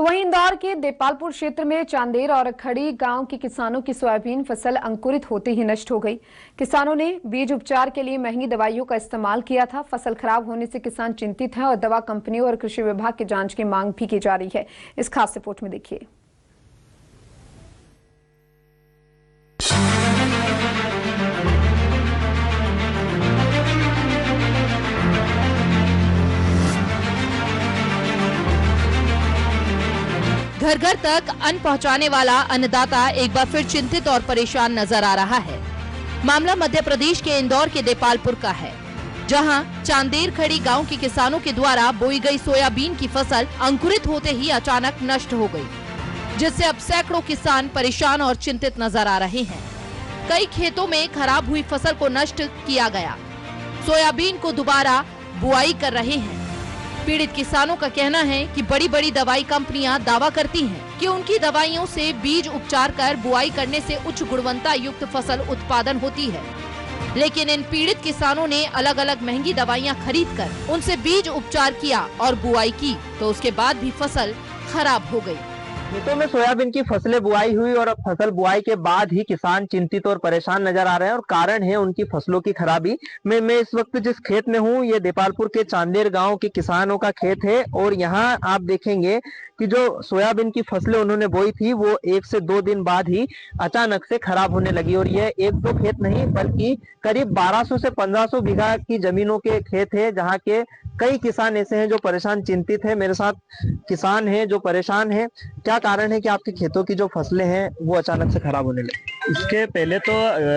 तो वहीं इंदौर के देपालपुर क्षेत्र में चांदेर और खड़ी गांव के किसानों की सोयाबीन फसल अंकुरित होते ही नष्ट हो गई। किसानों ने बीज उपचार के लिए महंगी दवाइयों का इस्तेमाल किया था। फसल खराब होने से किसान चिंतित हैं और दवा कंपनियों और कृषि विभाग की जांच की मांग भी की जा रही है। इस खास रिपोर्ट में देखिए। घर घर तक अन्न पहुंचाने वाला अन्नदाता एक बार फिर चिंतित और परेशान नजर आ रहा है। मामला मध्य प्रदेश के इंदौर के देपालपुर का है, जहां चांदेर खड़ी गांव के किसानों के द्वारा बोई गई सोयाबीन की फसल अंकुरित होते ही अचानक नष्ट हो गई, जिससे अब सैकड़ों किसान परेशान और चिंतित नजर आ रहे हैं। कई खेतों में खराब हुई फसल को नष्ट किया गया, सोयाबीन को दोबारा बुआई कर रहे हैं। पीड़ित किसानों का कहना है कि बड़ी बड़ी दवाई कंपनियां दावा करती हैं कि उनकी दवाइयों से बीज उपचार कर बुआई करने से उच्च गुणवत्ता युक्त फसल उत्पादन होती है, लेकिन इन पीड़ित किसानों ने अलग अलग महंगी दवाइयां खरीदकर उनसे बीज उपचार किया और बुआई की, तो उसके बाद भी फसल खराब हो गई। खेतों में सोयाबीन की फसलें बुआई हुई और अब फसल बुआई के बाद ही किसान चिंतित और परेशान नजर आ रहे हैं और कारण है उनकी फसलों की खराबी। मैं इस वक्त जिस खेत में हूँ ये देपालपुर के चांदेर गांव के किसानों का खेत है और यहाँ आप देखेंगे कि जो सोयाबीन की फसलें उन्होंने बोई थी वो 1 से 2 दिन बाद ही अचानक से खराब होने लगी। और ये एक दो खेत नहीं बल्कि करीब 1200 से 1500 बीघा की जमीनों के खेत है, जहाँ के कई किसान ऐसे हैं जो परेशान चिंतित है। मेरे साथ किसान हैं जो परेशान हैं। क्या कारण है कि आपके खेतों की जो फसलें हैं वो अचानक से खराब होने लगी? इसके पहले तो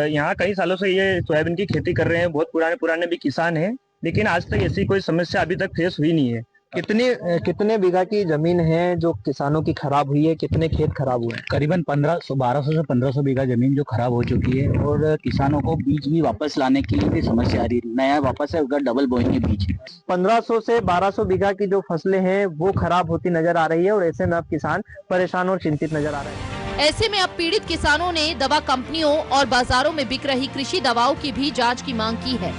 यहाँ कई सालों से ये सोयाबीन की खेती कर रहे हैं, बहुत पुराने भी किसान हैं, लेकिन आज तक ऐसी कोई समस्या अभी तक फेस हुई नहीं है। कितने बीघा की जमीन है जो किसानों की खराब हुई है? कितने खेत खराब हुए हैं? करीबन 1200 से 1500 बीघा जमीन जो खराब हो चुकी है और किसानों को बीज भी वापस लाने के लिए भी समस्या आ रही है। नया वापस है उधर डबल बोएंगे बीज। 1500 से 1200 बीघा की जो फसलें हैं वो खराब होती नजर आ रही है और ऐसे में अब किसान परेशान और चिंतित नजर आ रहे हैं। ऐसे में अब पीड़ित किसानों ने दवा कंपनियों और बाजारों में बिक रही कृषि दवाओं की भी जांच की मांग की है।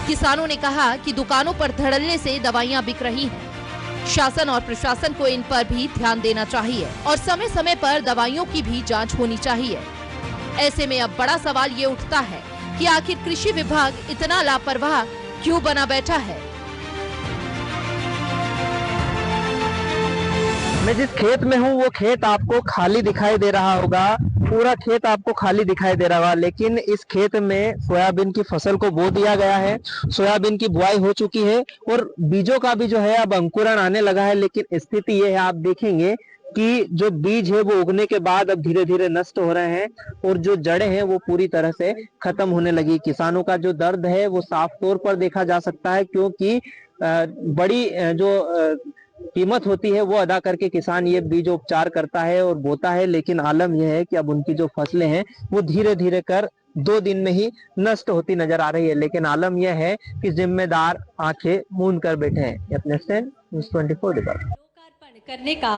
किसानों ने कहा कि दुकानों पर धड़ल्ले से दवाइयां बिक रही हैं। शासन और प्रशासन को इन पर भी ध्यान देना चाहिए और समय समय पर दवाइयों की भी जांच होनी चाहिए। ऐसे में अब बड़ा सवाल ये उठता है कि आखिर कृषि विभाग इतना लापरवाह क्यों बना बैठा है। मैं जिस खेत में हूँ वो खेत आपको खाली दिखाई दे रहा होगा, पूरा खेत आपको खाली दिखाई दे रहा होगा, लेकिन इस खेत में सोयाबीन की फसल को बो दिया गया है। सोयाबीन की बुआई हो चुकी है और बीजों का भी जो है अब अंकुरण आने लगा है, लेकिन स्थिति ये है, आप देखेंगे कि जो बीज है वो उगने के बाद अब धीरे धीरे नष्ट हो रहे हैं और जो जड़ें हैं वो पूरी तरह से खत्म होने लगी। किसानों का जो दर्द है वो साफ तौर पर देखा जा सकता है, क्योंकि बड़ी जो कीमत होती है वो अदा करके किसान ये बीज उपचार करता है और बोता है, लेकिन आलम यह है कि अब उनकी जो फसलें हैं वो धीरे धीरे कर 2 दिन में ही नष्ट होती नजर आ रही है। लेकिन आलम यह है कि जिम्मेदार आंखें मूंद कर बैठे हैं। अपने से 24 डिपार्टमेंट करने का